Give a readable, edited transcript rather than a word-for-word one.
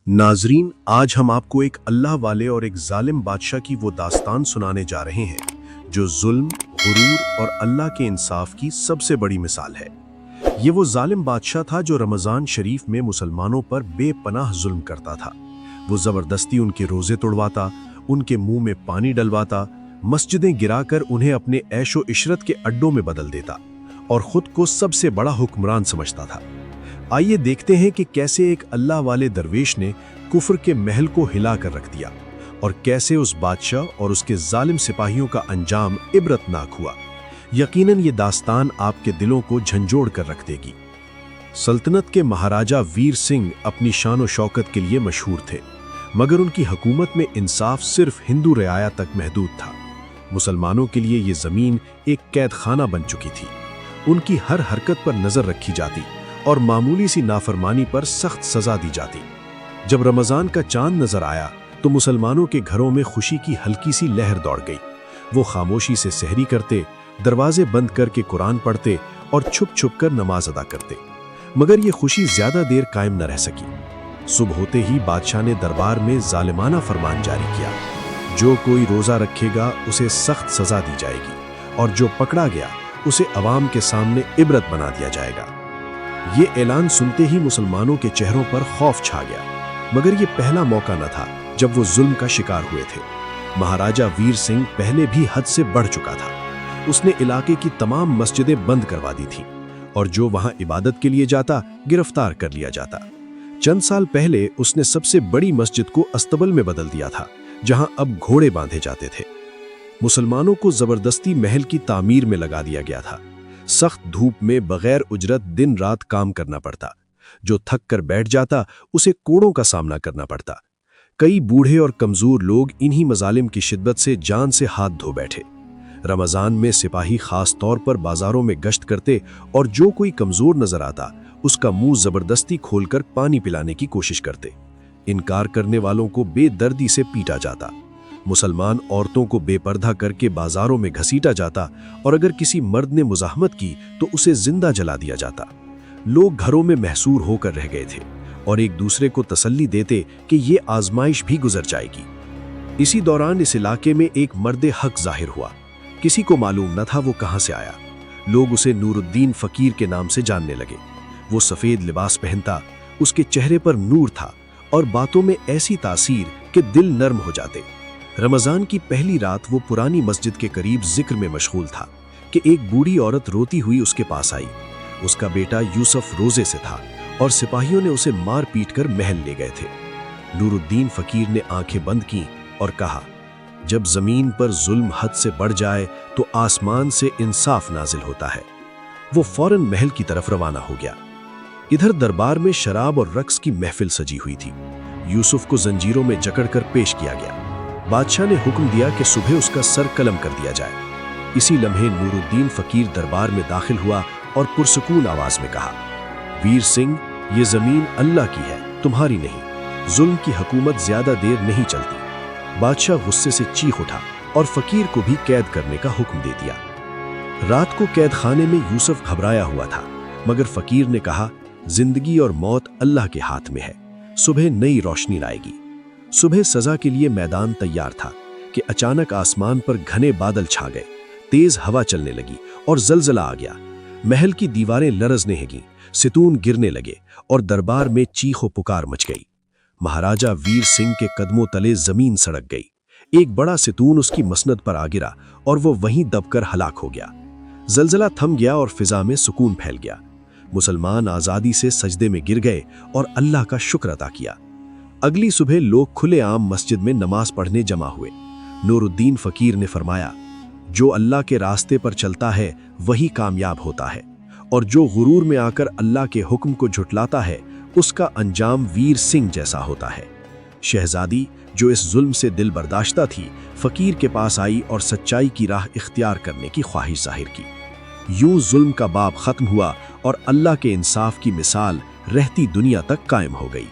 नाजरीन, आज हम आपको एक अल्लाह वाले और एक जालिम बादशाह की वो दास्तान सुनाने जा रहे हैं जो जुल्म, गुरूर और अल्लाह के इंसाफ की सबसे बड़ी मिसाल है। ये वो जालिम बादशाह था जो रमज़ान शरीफ में मुसलमानों पर बेपनाह जुल्म करता था। वो ज़बरदस्ती उनके रोज़े तोड़वाता, उनके मुंह में पानी डलवाता, मस्जिदें गिराकर उन्हें अपने ऐशो इशरत के अड्डों में बदल देता और ख़ुद को सबसे बड़ा हुक्मरान समझता था। आइए देखते हैं कि कैसे एक अल्लाह वाले दरवेश ने कुफ्र के महल को हिला कर रख दिया और कैसे उस बादशाह और उसके जालिम सिपाहियों का अंजाम इबरतनाक हुआ। यकीनन ये दास्तान आपके दिलों को झंझोड़ कर रख देगी। सल्तनत के महाराजा वीर सिंह अपनी शान और शौकत के लिए मशहूर थे, मगर उनकी हुकूमत में इंसाफ सिर्फ हिंदू रियाया तक महदूद था। मुसलमानों के लिए ये ज़मीन एक कैद खाना बन चुकी थी। उनकी हर हरकत पर नज़र रखी जाती और मामूली सी नाफरमानी पर सख्त सजा दी जाती। जब रमज़ान का चांद नजर आया तो मुसलमानों के घरों में खुशी की हल्की सी लहर दौड़ गई। वो खामोशी से सहरी करते, दरवाजे बंद करके कुरान पढ़ते और छुप छुप कर नमाज अदा करते। मगर ये खुशी ज्यादा देर कायम न रह सकी। सुबह होते ही बादशाह ने दरबार में जालिमाना फरमान जारी किया, जो कोई रोजा रखेगा उसे सख्त सजा दी जाएगी और जो पकड़ा गया उसे अवाम के सामने इबरत बना दिया जाएगा। ये ऐलान सुनते ही मुसलमानों के चेहरों पर खौफ छा गया, मगर ये पहला मौका न था जब वो जुल्म का शिकार हुए थे। महाराजा वीर सिंह पहले भी हद से बढ़ चुका था। उसने इलाके की तमाम मस्जिदें बंद करवा दी थीं और जो वहां इबादत के लिए जाता गिरफ्तार कर लिया जाता। चंद साल पहले उसने सबसे बड़ी मस्जिद को अस्तबल में बदल दिया था, जहां अब घोड़े बांधे जाते थे। मुसलमानों को जबरदस्ती महल की तामीर में लगा दिया गया था। सख्त धूप में बगैर उजरत दिन रात काम करना पड़ता। जो थक कर बैठ जाता उसे कोड़ों का सामना करना पड़ता। कई बूढ़े और कमजोर लोग इन्हीं मजालिम की शिद्दत से जान से हाथ धो बैठे। रमजान में सिपाही खास तौर पर बाजारों में गश्त करते और जो कोई कमजोर नजर आता उसका मुंह जबरदस्ती खोलकर पानी पिलाने की कोशिश करते। इनकार करने वालों को बेदर्दी से पीटा जाता। मुसलमान औरतों को बेपर्दा करके बाजारों में घसीटा जाता और अगर किसी मर्द ने मुजाहमत की तो उसे जिंदा जला दिया जाता। लोग घरों में महसूर होकर रह गए थे और एक दूसरे को तसल्ली देते कि ये आजमाइश भी गुजर जाएगी। इसी दौरान इस इलाके में एक मर्द हक जाहिर हुआ। किसी को मालूम न था वो कहां से आया। लोग उसे नूरुद्दीन फकीर के नाम से जानने लगे। वो सफेद लिबास पहनता, उसके चेहरे पर नूर था और बातों में ऐसी तासीर कि दिल नर्म हो जाते। रमजान की पहली रात वो पुरानी मस्जिद के करीब जिक्र में मशगूल था कि एक बूढ़ी औरत रोती हुई उसके पास आई। उसका बेटा यूसुफ रोजे से था और सिपाहियों ने उसे मार पीट कर महल ले गए थे। नूरुद्दीन फकीर ने आंखें बंद की और कहा, जब जमीन पर जुल्म हद से बढ़ जाए तो आसमान से इंसाफ नाजिल होता है। वो फौरन महल की तरफ रवाना हो गया। इधर दरबार में शराब और रक्स की महफिल सजी हुई थी। यूसुफ को जंजीरों में जकड़कर पेश किया गया। बादशाह ने हुक्म दिया कि सुबह उसका सर कलम कर दिया जाए। इसी लम्हे नूरुद्दीन फकीर दरबार में दाखिल हुआ और पुरसुकून आवाज में कहा, वीर सिंह, ये जमीन अल्लाह की है, तुम्हारी नहीं। जुल्म की हुकूमत ज्यादा देर नहीं चलती। बादशाह गुस्से से चीख उठा और फकीर को भी कैद करने का हुक्म दे दिया। रात को कैद खाने में यूसुफ घबराया हुआ था, मगर फकीर ने कहा, जिंदगी और मौत अल्लाह के हाथ में है, सुबह नई रोशनी लाएगी। सुबह सजा के लिए मैदान तैयार था कि अचानक आसमान पर घने बादल छा गए। तेज हवा चलने लगी और जलजला आ गया। महल की दीवारें लरजने लगी, सितून गिरने लगे और दरबार में चीखो पुकार मच गई। महाराजा वीर सिंह के कदमों तले जमीन सड़क गई। एक बड़ा सितून उसकी मसनद पर आ गिरा और वो वहीं दबकर हलाक हो गया। जलजला थम गया और फिजा में सुकून फैल गया। मुसलमान आजादी से सजदे में गिर गए और अल्लाह का शुक्र अदा किया। अगली सुबह लोग खुलेआम मस्जिद में नमाज पढ़ने जमा हुए। नूरुद्दीन फकीर ने फरमाया, जो अल्लाह के रास्ते पर चलता है वही कामयाब होता है और जो गुरूर में आकर अल्लाह के हुक्म को झुटलाता है उसका अंजाम वीर सिंह जैसा होता है। शहजादी, जो इस जुल्म से दिल बर्दाश्ता थी, फकीर के पास आई और सच्चाई की राह इख्तियार करने की ख्वाहिश जाहिर की। यूं जुल्म का बाब खत्म हुआ और अल्लाह के इंसाफ की मिसाल रहती दुनिया तक कायम हो गई।